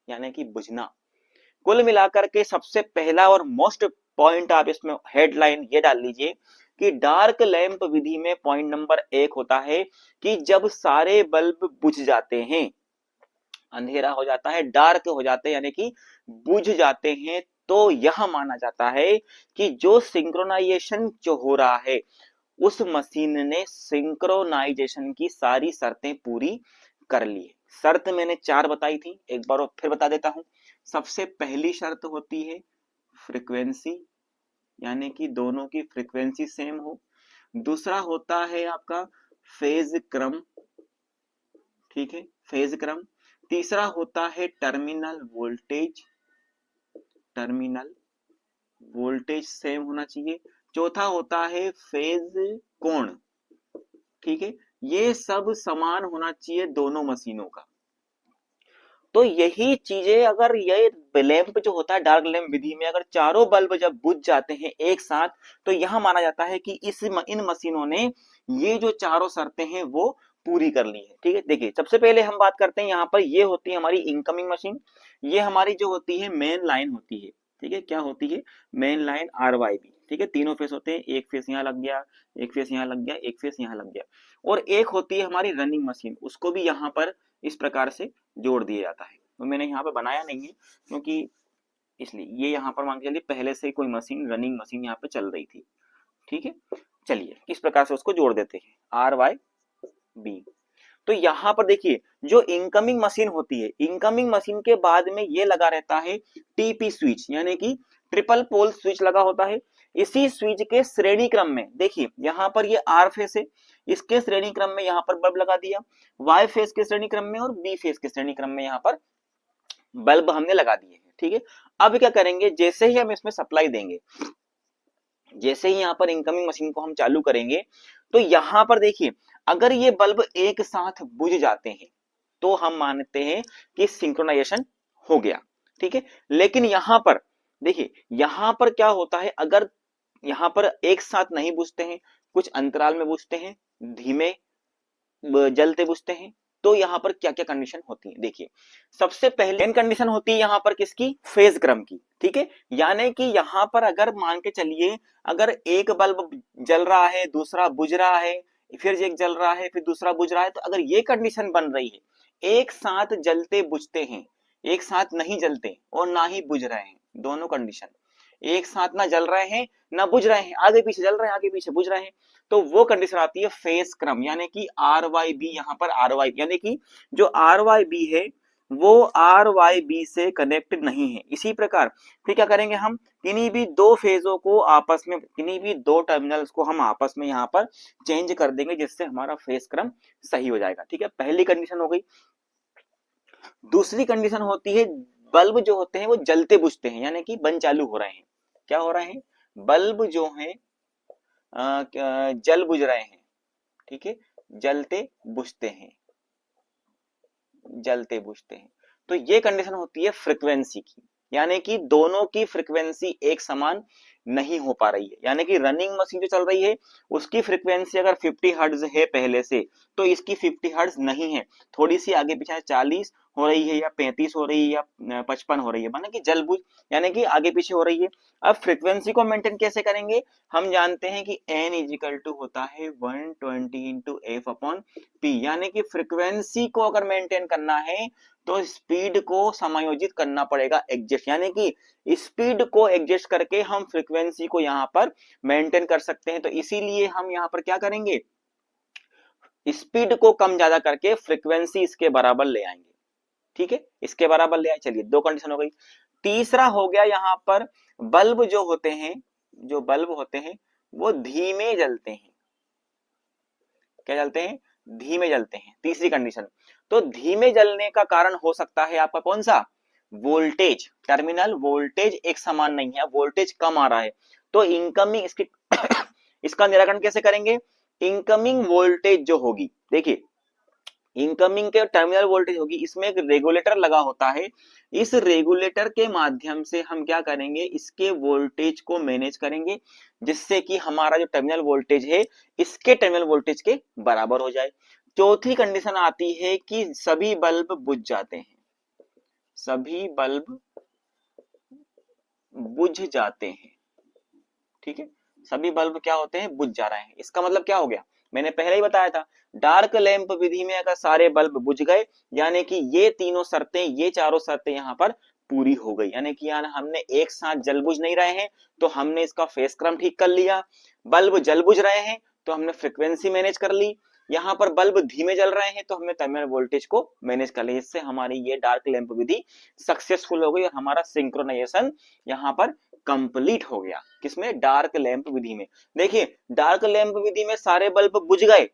यानी कि बुझना। कुल मिलाकर के सबसे पहला और मोस्ट पॉइंट आप इसमें हेडलाइन ये डाल लीजिए कि डार्क लैंप विधि में पॉइंट नंबर 1 होता है कि जब सारे बल्ब बुझ जाते हैं, अंधेरा हो जाता है, डार्क हो जाते हैं यानी कि बुझ जाते हैं, तो यह माना जाता है कि जो सिंक्रोनाइजेशन जो हो रहा है उस मशीन ने सिंक्रोनाइजेशन की सारी शर्तें पूरी कर ली है। शर्त मैंने 4 बताई थी, एक बार और फिर बता देता हूं। सबसे पहली शर्त होती है फ्रीक्वेंसी, यानी कि दोनों की फ्रीक्वेंसी सेम हो। दूसरा होता है आपका फेज क्रम, ठीक है, फेज क्रम। तीसरा होता है terminal voltage, terminal voltage same होना चाहिए। चौथा होता है फेज कोण, ठीक है, ये सब समान होना चाहिए दोनों मशीनों का। तो यही चीजें अगर ये लैंप जो होता है डार्क लैंप विधि में अगर चारों बल्ब जब बुझ जाते हैं एक साथ, तो यह माना जाता है कि इन मशीनों ने ये जो चारों शर्तें हैं वो पूरी कर ली है। ठीक है, देखिए सबसे पहले हम बात करते हैं यहाँ पर, ये होती है हमारी इनकमिंग मशीन, ये हमारी जो होती है मेन लाइन होती है। ठीक है, क्या होती है, मेन लाइन RYB। ठीक है, तीनों फेस होते हैं, एक फेस यहाँ लग गया, एक फेस यहाँ लग गया, एक फेस यहाँ लग गया। और एक होती है हमारी रनिंग मशीन, उसको भी यहाँ पर इस प्रकार से जोड़ दिया जाता है। तो मैंने यहाँ पे बनाया नहीं है क्योंकि इसलिए ये यहाँ पर मान के चलिए पहले से कोई मशीन, रनिंग मशीन यहाँ पे चल रही थी। ठीक है, चलिए किस प्रकार से उसको जोड़ देते हैं, आर वाई बी। तो यहाँ पर देखिए जो इनकमिंग मशीन होती है, इनकमिंग मशीन के बाद में ये लगा रहता है टीपी स्विच, यानी कि ट्रिपल पोल स्विच लगा होता है। इसी स्विच के श्रेणी क्रम में देखिए यहाँ पर ये आर फेस है, इसके श्रेणी क्रम में यहाँ पर बल्ब लगा दिया, वाई फेस के श्रेणी क्रम में और बी फेस के श्रेणी क्रम में यहाँ पर बल्ब हमने लगा दिए हैं। ठीक है, अब क्या करेंगे, जैसे ही हम इसमें सप्लाई देंगे, जैसे ही यहाँ पर इनकमिंग मशीन को हम चालू करेंगे, तो यहाँ पर देखिए अगर ये बल्ब एक साथ बुझ जाते हैं तो हम मानते हैं कि सिंक्रोनाइजेशन हो गया। ठीक है, लेकिन यहाँ पर देखिए यहाँ पर क्या होता है, अगर यहाँ पर एक साथ नहीं बुझते हैं, कुछ अंतराल में बुझते हैं, धीमे जलते बुझते हैं, तो यहाँ पर क्या क्या कंडीशन होती है देखिए। सबसे पहले कंडीशन होती है यहाँ पर किसकी, फेज क्रम की। ठीक है, यानी कि यहाँ पर अगर मान के चलिए अगर एक बल्ब जल रहा है, दूसरा बुझ रहा है, फिर एक जल रहा है, फिर दूसरा बुझ रहा है, तो अगर ये कंडीशन बन रही है, एक साथ जलते बुझते हैं, एक साथ नहीं जलते और ना ही बुझ रहे हैं, दोनों कंडीशन, एक साथ ना जल रहे हैं ना बुझ रहे हैं, आगे पीछे जल रहे हैं, आगे पीछे बुझ रहे हैं, तो वो कंडीशन आती है फेज क्रम, यानी कि आर वाई बी। यहाँ पर आर वाई यानी कि जो आर वाई बी है वो आर वाई बी से कनेक्टेड नहीं है। इसी प्रकार फिर क्या करेंगे, हम किन्हीं भी दो फेजों को आपस में, किन्हीं भी दो टर्मिनल्स को हम आपस में यहाँ पर चेंज कर देंगे, जिससे हमारा फेज क्रम सही हो जाएगा। ठीक है, पहली कंडीशन हो गई। दूसरी कंडीशन होती है बल्ब जो होते हैं वो जलते बुझते हैं, यानी कि बंद चालू हो रहे हैं। क्या हो रहे हैं, बल्ब जो है जल बुझ रहे हैं। ठीक है, जलते बुझते हैं, जलते बुझते हैं। तो ये कंडीशन होती है फ्रीक्वेंसी की, यानी कि दोनों की फ्रीक्वेंसी एक समान नहीं हो पा रही है। यानी कि रनिंग मशीन जो चल रही है उसकी फ्रीक्वेंसी अगर 50 हर्ट्ज है पहले से, तो इसकी 50 हर्ट्ज नहीं है, थोड़ी सी आगे पीछे 40 हो रही है या 35 हो रही है या 55 हो रही है, माना कि जल बुझ यानी कि आगे पीछे हो रही है। अब फ्रीक्वेंसी को मेंटेन कैसे करेंगे, हम जानते हैं कि n इजिकल टू होता है 120 इंटू एफ अपॉन पी, यानी कि फ्रीक्वेंसी को अगर मेंटेन करना है तो स्पीड को समायोजित करना पड़ेगा, एडजस्ट, यानी कि स्पीड को एडजस्ट करके हम फ्रीक्वेंसी को यहाँ पर मेंटेन कर सकते हैं। तो इसीलिए हम यहाँ पर क्या करेंगे, स्पीड को कम ज्यादा करके फ्रीक्वेंसी इसके बराबर ले आएंगे। ठीक है, इसके बराबर ले आए। चलिए दो कंडीशन हो गई। तीसरा हो गया यहाँ पर बल्ब जो होते हैं, जो बल्ब होते हैं वो धीमे जलते हैं। क्या जलते हैं, धीमे जलते हैं, तीसरी कंडीशन। तो धीमे जलने का कारण हो सकता है आपका कौन सा, वोल्टेज, टर्मिनल वोल्टेज एक समान नहीं है, वोल्टेज कम आ रहा है। तो इनकमिंग इसके इसका निराकरण कैसे करेंगे, इनकमिंग वोल्टेज जो होगी, देखिए इनकमिंग के टर्मिनल वोल्टेज होगी, इसमें एक रेगुलेटर लगा होता है, इस रेगुलेटर के माध्यम से हम क्या करेंगे, इसके वोल्टेज को मैनेज करेंगे, जिससे कि हमारा जो टर्मिनल वोल्टेज है इसके टर्मिनल वोल्टेज के बराबर हो जाए। चौथी कंडीशन आती है कि सभी बल्ब बुझ जाते हैं, सभी बल्ब बुझ जाते हैं। ठीक है, सभी बल्ब क्या होते हैं, बुझ जा रहे हैं। इसका मतलब क्या हो गया, मैंने पहले ही बताया था, डार्क लैंप विधि में अगर सारे बल्ब बुझ गए, यानी कि ये तीनों शर्तें, ये चारों शर्तें यहाँ पर पूरी हो गई, यानी कि यार हमने एक साथ जल बुझ नहीं रहे हैं तो हमने इसका फेस क्रम ठीक कर लिया, बल्ब जल बुझ रहे हैं तो हमने फ्रीक्वेंसी मैनेज कर ली, यहाँ पर बल्ब धीमे जल रहे हैं तो हमने टर्मिनल वोल्टेज को मैनेज कर लिया। इससे हमारी ये डार्क लैंप विधि सक्सेसफुल हो गई और हमारा सिंक्रोनाइजेशन यहाँ पर कंप्लीट हो गया। किसमें, डार्क लैंप विधि में। देखिए डार्क लैंप विधि में सारे बल्ब बुझ गए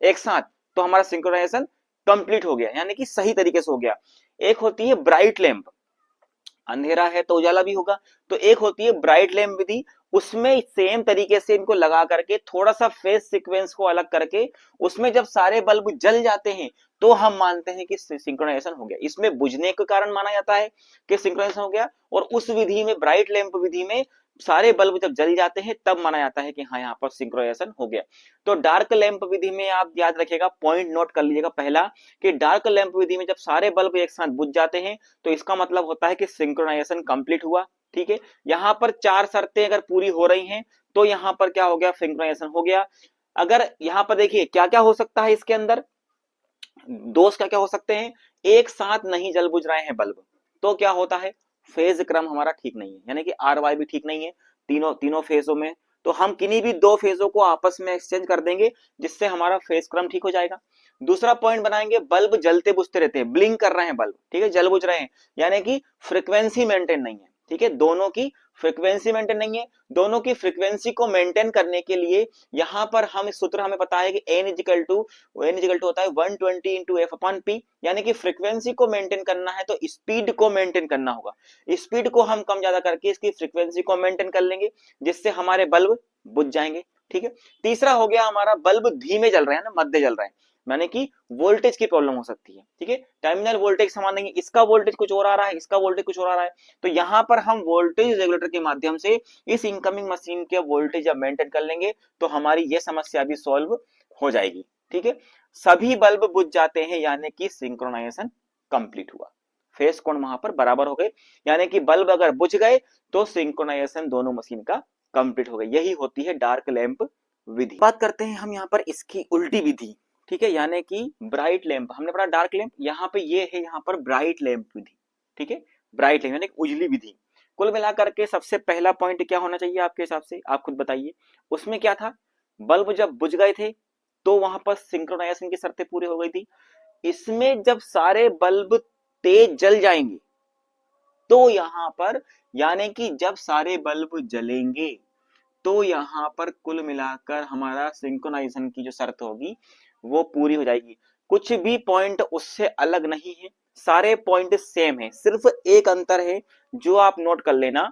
एक साथ तो हमारा सिंक्रोनाइजेशन कंप्लीट हो गया, यानी कि सही तरीके से हो गया। एक होती है ब्राइट लैंप, अंधेरा है तो उजाला भी होगा, तो एक होती है ब्राइट लैंप विधि, उसमें सेम तरीके से इनको लगा करके थोड़ा सा फेज सीक्वेंस को अलग करके उसमें जब सारे बल्ब जल जाते हैं तो हम मानते हैं कि सिंक्रोनाइजेशन हो गया। इसमें बुझने के कारण माना जाता है कि सिंक्रोनाइजेशन हो गया, और उस विधि में ब्राइट लैंप विधि में सारे बल्ब जब जल जाते हैं तब माना जाता है कि हाँ यहाँ पर सिंक्रोनाइजेशन हो गया। तो डार्क लैंप विधि में आप याद रखिएगा, पॉइंट नोट कर लीजिएगा, पहला कि डार्क लैंप विधि में जब सारे बल्ब एक साथ बुझ जाते हैं तो इसका मतलब होता है कि सिंक्रोनाइजेशन कंप्लीट हुआ। ठीक है, यहाँ पर 4 शर्तें अगर पूरी हो रही हैं तो यहाँ पर क्या हो गया, सिंक्रोनाइजेशन हो गया। अगर यहाँ पर देखिए क्या क्या हो सकता है इसके अंदर, दोष क्या क्या हो सकते हैं, एक साथ नहीं जल बुझ रहे हैं बल्ब, तो क्या होता है, फेज क्रम हमारा ठीक नहीं है, यानी कि आर वाई भी ठीक नहीं है तीनों तीनों फेजों में। तो हम किन्हीं भी दो फेजों को आपस में एक्सचेंज कर देंगे जिससे हमारा फेज क्रम ठीक हो जाएगा। दूसरा पॉइंट बनाएंगे, बल्ब जलते बुझते रहते हैं, ब्लिंक कर रहे हैं बल्ब, ठीक है, जल बुझ रहे हैं, यानी कि फ्रीक्वेंसी मेंटेन नहीं है, ठीक है, दोनों की फ्रीक्वेंसी मेंटेन नहीं है। दोनों की फ्रीक्वेंसी को मेंटेन करने के लिए यहाँ पर हम सूत्र हमें पता है कि n इजिकल टू होता है 120 इंटू एफ अपॉन पी, यानी कि फ्रीक्वेंसी को मेंटेन करना है तो स्पीड को मेंटेन करना होगा, स्पीड को हम कम ज्यादा करके इसकी फ्रीक्वेंसी को मेंटेन कर लेंगे जिससे हमारे बल्ब बुझ जाएंगे, ठीक है। तीसरा हो गया हमारा, बल्ब धीमे जल रहे हैं ना, मध्य जल रहे हैं, माने कि वोल्टेज की प्रॉब्लम हो सकती है, ठीक है, टर्मिनल वोल्टेज समान नहीं है, इसका वोल्टेज कुछ और आ रहा है, इसका वोल्टेज कुछ और आ रहा है, तो यहाँ पर हम वोल्टेज रेगुलेटर के माध्यम से इस इनकमिंग मशीन के वोल्टेज जब मेंटेन कर लेंगे तो हमारी ये समस्या भी सॉल्व हो जाएगी, ठीक है। सभी बल्ब बुझ जाते हैं यानी कि सिंक्रोनाइजेशन कंप्लीट हुआ, फेज कोण वहां पर बराबर हो गए, यानी कि बल्ब अगर बुझ गए तो सिंक्रोनाइजेशन दोनों मशीन का कंप्लीट हो गया। यही होती है डार्क लैंप विधि। बात करते हैं हम यहाँ पर इसकी उल्टी विधि, ठीक है, यानी कि ब्राइट लैंप, हमने पढ़ा डार्क लैंप, यहाँ पे ये है यहाँ पर ब्राइट लैंप विधि, ठीक है, ब्राइट लैंप यानी उजली विधि। कुल मिलाकर के सबसे पहला पॉइंट क्या होना चाहिए आपके हिसाब से, आप खुद बताइए, उसमें क्या था, बल्ब जब बुझ गए थे तो वहां पर सिंक्रोनाइजेशन की शर्तें पूरी हो गई थी। इसमें जब सारे बल्ब तेज जल जाएंगे तो यहां पर, यानी कि जब सारे बल्ब जलेंगे तो यहां पर कुल मिलाकर हमारा सिंक्रोनाइजेशन की जो शर्त होगी वो पूरी हो जाएगी। कुछ भी पॉइंट उससे अलग नहीं है, सारे पॉइंट सेम है, सिर्फ एक अंतर है जो आप नोट कर लेना।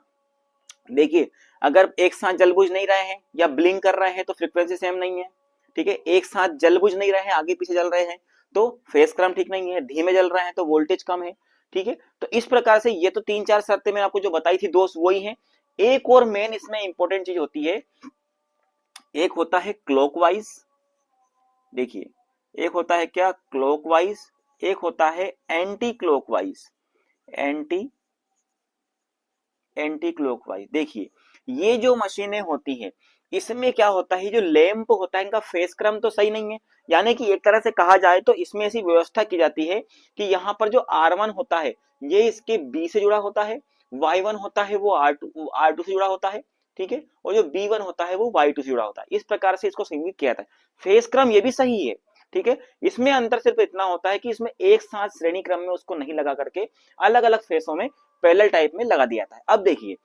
देखिए अगर एक साथ जलबुझ नहीं रहे हैं या ब्लिंक कर रहे हैं तो फ्रीक्वेंसी सेम नहीं है, ठीक है, एक साथ जलबुझ नहीं रहे हैं, आगे पीछे जल रहे हैं तो फेज क्रम ठीक नहीं है, धीमे जल रहे हैं तो वोल्टेज कम है, ठीक है। तो इस प्रकार से ये तो तीन चार शर्तें मैंने आपको जो बताई थी दोस्त वही है। एक और मेन इसमें इंपॉर्टेंट चीज होती है, एक होता है क्लॉकवाइज, देखिए एक होता है क्या, क्लॉकवाइज, एक होता है anti clockwise, anti anti clockwise. देखिए ये जो मशीनें होती हैं इसमें क्या होता है, जो लैंप होता है इनका फेस क्रम तो सही नहीं है, यानी कि एक तरह से कहा जाए तो इसमें ऐसी व्यवस्था की जाती है कि यहाँ पर जो R1 होता है ये इसके B से जुड़ा होता है, Y1 होता है वो R2 से जुड़ा होता है, ठीक है, और जो B1 होता है वो Y2 से जुड़ा होता है, इस प्रकार से इसको संयोजित किया जाता है। फेस क्रम ये भी सही है, ठीक है, इसमें अंतर सिर्फ इतना होता है कि इसमें एक साथ श्रेणी क्रम में उसको नहीं लगा करके अलग अलग फेसों में पैरेलल टाइप में लगा दिया जाता है। अब देखिए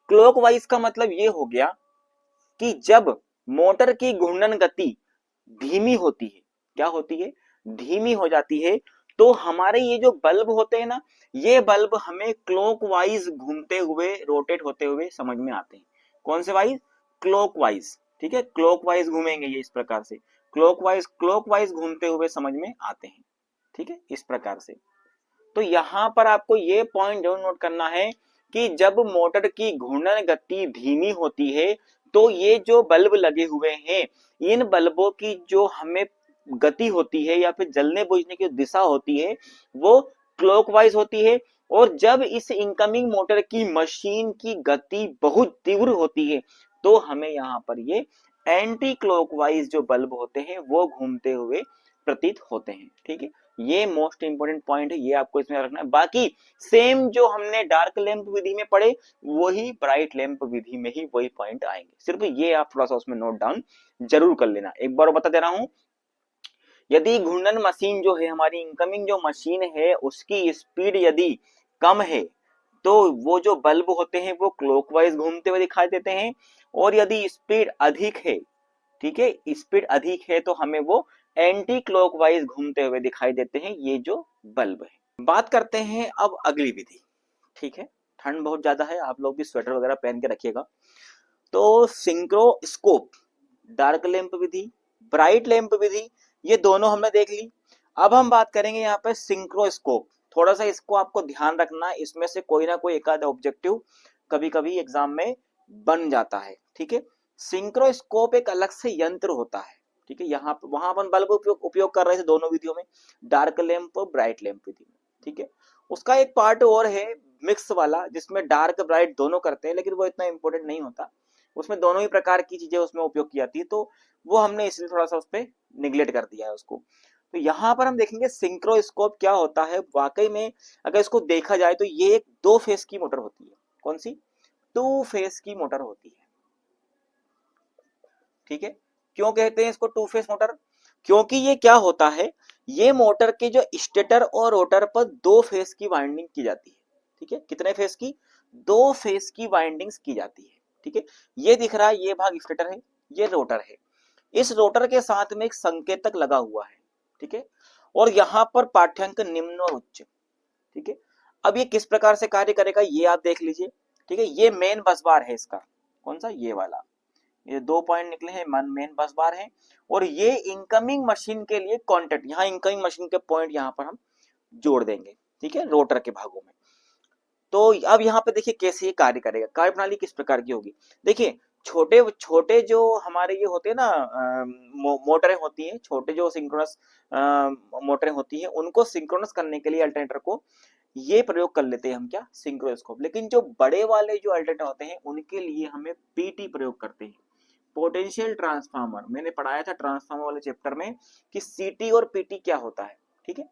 क्लॉकवाइज का मतलब ये हो गया कि जब मोटर की घूर्णन गति धीमी होती है, क्या होती है, धीमी हो जाती है, तो हमारे ये जो बल्ब होते हैं ना, ये बल्ब हमें क्लॉकवाइज घूमते हुए रोटेट होते हुए समझ में आते हैं। कौन से वाइज, क्लॉकवाइज, ठीक है, क्लॉकवाइज घूमेंगे ये इस प्रकार से, क्लॉकवाइज घूमते हुए समझ में आते हैं, ठीक है, इस प्रकार से। तो यहां पर आपको ये पॉइंट जरूर नोट करना है कि जब मोटर की घूर्णन गति धीमी होती है तो ये जो बल्ब लगे हुए हैं इन बल्बों की जो हमें गति होती है या फिर जलने बुझने की दिशा होती है वो क्लॉकवाइज होती है, और जब इस इनकमिंग मोटर की मशीन की गति बहुत तीव्र होती है तो हमें यहाँ पर ये एंटी क्लॉकवाइज जो बल्ब होते हैं वो घूमते हुए प्रतीत होते हैं, ठीक है। ये मोस्ट इंपोर्टेंट पॉइंट है, ये आपको इसमें रखना है। बाकी सेम जो हमने डार्क लैंप विधि में पढ़े वही ब्राइट लैंप विधि में ही वही पॉइंट आएंगे, सिर्फ ये आप थोड़ा सा उसमें नोट डाउन जरूर कर लेना। एक बार बता दे रहा हूं, यदि घूर्णन मशीन जो है हमारी इनकमिंग जो मशीन है उसकी स्पीड यदि कम है तो वो जो बल्ब होते हैं वो क्लॉकवाइज घूमते हुए दिखाई देते हैं, और यदि स्पीड अधिक है, ठीक है, स्पीड अधिक है तो हमें वो एंटी क्लॉकवाइज घूमते हुए दिखाई देते हैं ये जो बल्ब है। बात करते हैं अब अगली विधि, ठीक है, ठंड बहुत ज्यादा है, आप लोग भी स्वेटर वगैरह पहन के रखिएगा। तो सिंक्रोस्कोप, डार्क लैंप विधि, ब्राइट लैंप विधि, ये दोनों हमने देख ली। अब हम बात करेंगे यहाँ पे सिंक्रोस्कोप, थोड़ा सा इसको आपको ध्यान रखना, इसमें से कोई ना कोई एक आधा ऑब्जेक्टिव कभी कभी एग्जाम में बन जाता है, ठीक है। सिंक्रोस्कोप एक अलग से यंत्र होता है, ठीक है, यहाँ वहां अपन बल्ब उपयोग कर रहे थे दोनों विधियों में, डार्क लैंप और ब्राइट लैंप विधि में, ठीक है। उसका एक पार्ट और है मिक्स वाला, जिसमें डार्क ब्राइट दोनों करते हैं, लेकिन वो इतना इंपॉर्टेंट नहीं होता, उसमें दोनों ही प्रकार की चीजें उसमें उपयोग की जाती है, तो वो हमने इसलिए थोड़ा सा उस पर निगलेक्ट कर दिया है उसको। तो यहाँ पर हम देखेंगे सिंक्रोस्कोप क्या होता है वाकई में। अगर इसको देखा जाए तो ये एक 2 फेस की मोटर होती है। कौन सी? 2 फेस की मोटर होती है। ठीक है, क्यों कहते हैं इसको 2 फेस मोटर? क्योंकि ये क्या होता है, ये मोटर के जो स्टेटर और रोटर पर 2 फेस की वाइंडिंग की जाती है। ठीक है, कितने फेस की? 2 फेस की वाइंडिंग्स की जाती है। ठीक है, ये दिख रहा है, ये भाग स्टेटर है, ये रोटर है। इस रोटर के साथ में एक संकेतक लगा हुआ है। ठीक है, और यहां पर पाठ्यांक निम्न और उच्च। ठीक है, अब ये किस प्रकार से कार्य करेगा ये आप देख लीजिए। ठीक है, ये मेन बस बार है इसका। कौन सा? ये वाला। ये 2 पॉइंट निकले हैं, मेन बस बार है, और ये इनकमिंग मशीन के लिए कॉन्टेक्ट, यहाँ इनकमिंग मशीन के पॉइंट यहाँ पर हम जोड़ देंगे। ठीक है, रोटर के भागों में। तो अब यहाँ पे देखिए कैसे ये कार्य करेगा, कार्य प्रणाली किस प्रकार की होगी। देखिए छोटे छोटे जो हमारे ये होते हैं ना, मोटरें होती हैं, छोटे जो सिंक्रोनस मोटरें होती हैं, उनको सिंक्रोनस करने के लिए अल्टरनेटर को ये प्रयोग कर लेते हैं हम, क्या? सिंक्रोस्कोप। लेकिन जो बड़े वाले जो अल्टरनेटर होते हैं उनके लिए हमें पीटी प्रयोग करते हैं, पोटेंशियल ट्रांसफार्मर। मैंने पढ़ाया था ट्रांसफार्मर वाले चैप्टर में कि सीटी और पीटी क्या होता है। ठीक है,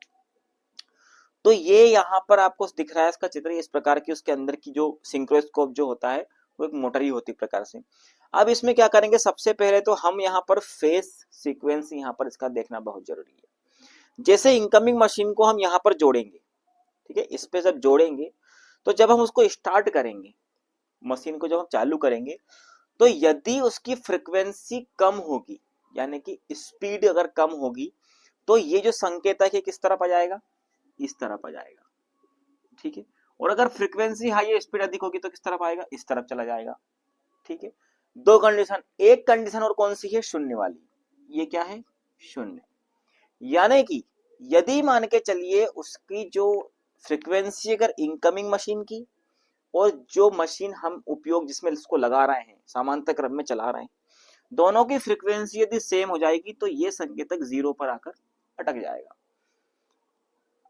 तो ये यहाँ पर आपको दिख रहा है इसका चित्र, इस प्रकार की उसके अंदर की जो सिंक्रोस्कोप जो होता है वो एक मोटर ही होती प्रकार से। अब इसमें क्या करेंगे, सबसे पहले तो हम यहाँ पर फेस सीक्वेंस यहाँ पर इसका देखना बहुत जरूरी है। जैसे इनकमिंग मशीन को हम यहाँ पर जोड़ेंगे, ठीक है, इस पे जब जोड़ेंगे तो जब हम उसको स्टार्ट करेंगे, मशीन को जब हम चालू करेंगे, तो यदि उसकी फ्रीक्वेंसी कम होगी, यानी कि स्पीड अगर कम होगी, तो ये जो संकेतक है किस तरफ आ जाएगा? इस तरफ आ जाएगा। ठीक है, और अगर फ्रीक्वेंसी हाई है, स्पीड अधिक होगी, तो किस तरफ आएगा? इस तरफ चला जाएगा। ठीक है, 2 कंडीशन, एक कंडीशन और कौन सी है? शून्य वाली। ये क्या है? शून्य। यानी कि यदि मान के चलिए उसकी जो फ्रीक्वेंसी अगर इनकमिंग मशीन की और जो मशीन हम उपयोग जिसमें इसको लगा रहे हैं समांतर क्रम में चला रहे हैं, दोनों की फ्रीक्वेंसी यदि सेम हो जाएगी तो ये संकेतक 0 पर आकर अटक जाएगा।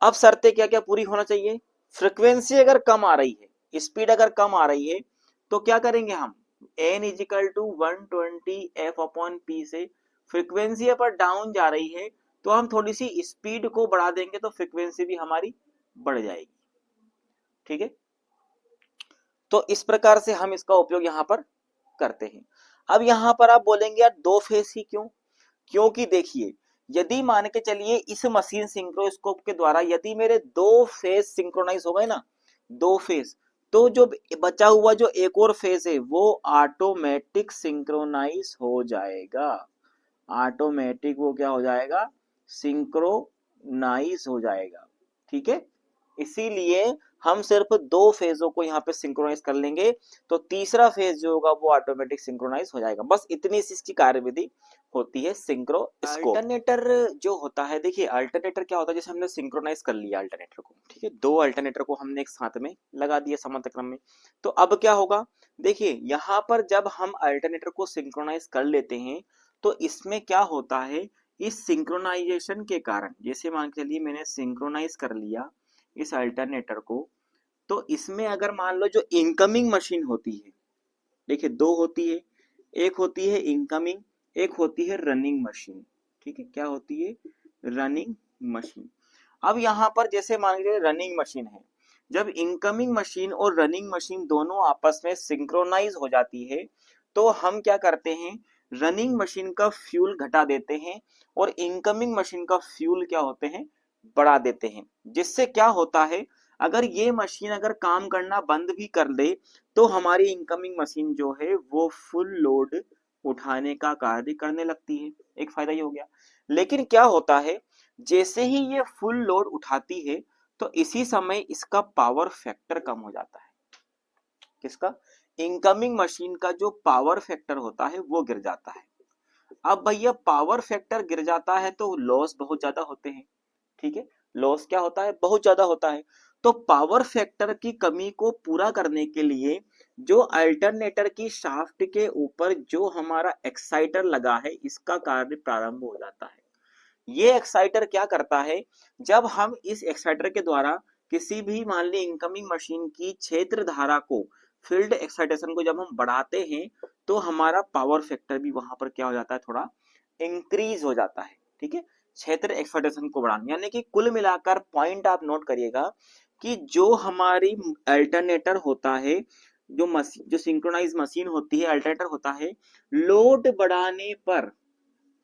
अब शर्तें क्या क्या पूरी होना चाहिए? फ्रीक्वेंसी अगर कम आ रही है, स्पीड अगर कम आ रही है, तो क्या करेंगे हम? n equal to 120 f upon p से फ्रीक्वेंसी पर डाउन जा रही है तो हम थोड़ी सी स्पीड को बढ़ा देंगे तो फ्रीक्वेंसी भी हमारी बढ़ जाएगी। ठीक है, तो इस प्रकार से हम इसका उपयोग यहां पर करते हैं। अब यहां पर आप बोलेंगे यार 2 फेस ही क्यों? क्योंकि देखिए यदि मान के चलिए इस मशीन सिंक्रोस्कोप के द्वारा यदि मेरे 2 फेस सिंक्रोनाइज हो गए ना, 2 फेस, तो जो बचा हुआ जो एक और फेस है वो ऑटोमेटिक सिंक्रोनाइज हो जाएगा। ऑटोमेटिक वो क्या हो जाएगा? सिंक्रोनाइज हो जाएगा। ठीक है, इसीलिए हम सिर्फ 2 फेजों को यहाँ पे सिंक्रोनाइज कर लेंगे, तो तीसरा फेज जो होगा वो ऑटोमेटिक सिंक्रोनाइज हो जाएगा। बस इतनी सी इसकी कार्यविधि होती है सिंक्रोस्कोप। अल्टरनेटर जो होता है, देखिए अल्टरनेटर क्या होता है, जैसे हमने सिंक्रोनाइज कर लिया अल्टरनेटर को, ठीक है, 2 अल्टरनेटर को हमने एक साथ में लगा दिया समांतर क्रम में, तो अब क्या होगा? देखिए यहाँ पर जब हम अल्टरनेटर को सिंक्रोनाइज कर लेते हैं तो इसमें क्या होता है, इस सिंक्रोनाइजेशन के कारण, जैसे मान के चलिए मैंने सिंक्रोनाइज कर लिया इस अल्टरनेटर को, तो इसमें अगर मान लो जो इनकमिंग मशीन होती है, देखिए 2 होती है, एक होती है इनकमिंग, एक होती है रनिंग मशीन। ठीक है, क्या होती है? Running machine. अब यहाँ पर जैसे मान लीजिए रनिंग मशीन है, जब इनकमिंग मशीन और रनिंग मशीन दोनों आपस में सिंक्रोनाइज हो जाती है तो हम क्या करते हैं, रनिंग मशीन का फ्यूल घटा देते हैं और इनकमिंग मशीन का फ्यूल क्या होते हैं? बढ़ा देते हैं। जिससे क्या होता है, अगर ये मशीन अगर काम करना बंद भी कर दे तो हमारी इनकमिंग मशीन जो है वो फुल लोड उठाने का कार्य करने लगती है। एक फायदा ये हो गया। लेकिन क्या होता है, जैसे ही ये फुल लोड उठाती है तो इसी समय इसका पावर फैक्टर कम हो जाता है। किसका? इनकमिंग मशीन का जो पावर फैक्टर होता है वो गिर जाता है। अब भैया पावर फैक्टर गिर जाता है तो लॉस बहुत ज्यादा होते हैं। ठीक है, लॉस क्या होता है? बहुत ज्यादा होता है। तो पावर फैक्टर की कमी को पूरा करने के लिए जो अल्टरनेटर की शाफ्ट के ऊपर जो हमारा एक्साइटर लगा है इसका कार्य प्रारंभ हो जाता है। ये एक्साइटर क्या करता है, जब हम इस एक्साइटर के द्वारा किसी भी मान ली इनकमिंग मशीन की क्षेत्र धारा को, फील्ड एक्साइटेशन को जब हम बढ़ाते हैं तो हमारा पावर फैक्टर भी वहां पर क्या हो जाता है, थोड़ा इंक्रीज हो जाता है। ठीक है, क्षेत्र एक्साइटेशन को बढ़ाना, यानी कि कुल मिलाकर पॉइंट आप नोट करिएगा कि जो हमारी अल्टरनेटर होता है, जो सिंक्रोनाइज मशीन होती है, अल्टरनेटर होता है, लोड बढ़ाने पर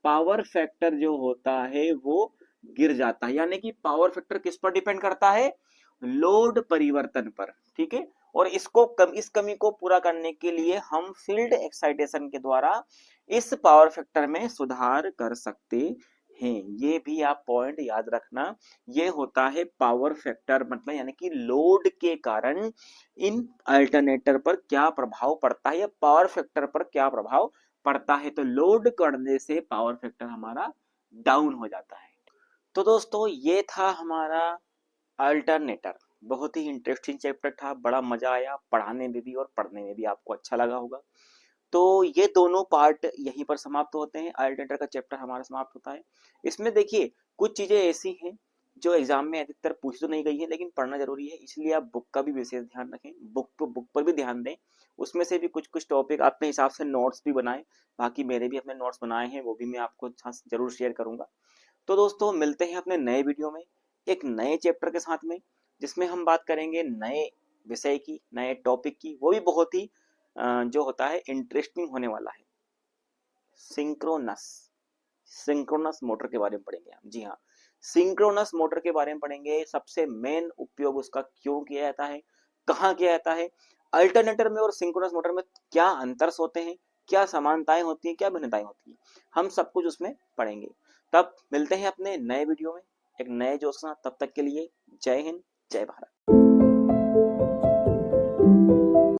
पावर फैक्टर जो होता है वो गिर जाता है। यानी कि पावर फैक्टर किस पर डिपेंड करता है, लोड परिवर्तन पर। ठीक है, और इस कमी को पूरा करने के लिए हम फील्ड एक्साइटेशन के द्वारा इस पावर फैक्टर में सुधार कर सकते हैं। ये भी आप पॉइंट याद रखना। ये होता है पावर फैक्टर, मतलब यानी कि लोड के कारण इन अल्टरनेटर पर क्या प्रभाव पड़ता है या पावर फैक्टर पर क्या प्रभाव पड़ता है। तो लोड करने से पावर फैक्टर हमारा डाउन हो जाता है। तो दोस्तों ये था हमारा अल्टरनेटर। बहुत ही इंटरेस्टिंग चैप्टर था, बड़ा मजा आया पढ़ाने में भी और पढ़ने में भी, आपको अच्छा लगा होगा। तो ये दोनों पार्ट यहीं पर समाप्त होते हैं, अल्टरनेटर का चैप्टर हमारा समाप्त होता है। इसमें देखिए कुछ चीजें ऐसी हैं जो एग्जाम में अधिकतर पूछ तो नहीं गई है, लेकिन पढ़ना जरूरी है, इसलिए आप बुक का भी विशेष ध्यान रखें, बुक पर भी ध्यान दें। उसमें से भी कुछ कुछ टॉपिक अपने हिसाब से नोट्स भी बनाएं। बाकी मेरे भी अपने नोट्स बनाए हैं, वो भी मैं आपको जरूर शेयर करूंगा। तो दोस्तों मिलते हैं अपने नए वीडियो में एक नए चैप्टर के साथ में, जिसमें हम बात करेंगे नए विषय की, नए टॉपिक की, वो भी बहुत ही जो होता है इंटरेस्टिंग होने वाला है। सिंक्रोनस सिंक्रोनस मोटर के बारे में पढ़ेंगे हम। जी हाँ, सिंक्रोनस मोटर के बारे में पढ़ेंगे। सबसे मेन उपयोग उसका क्यों किया जाता है, कहाँ किया जाता है, अल्टरनेटर में और सिंक्रोनस मोटर में क्या अंतर होते हैं, क्या समानताएं होती हैं, क्या भिन्नताएं होती हैं, हम सब कुछ उसमें पढ़ेंगे। तब मिलते हैं अपने नए वीडियो में एक नए जोश के साथ। तब तक के लिए जय हिंद, जय भारत।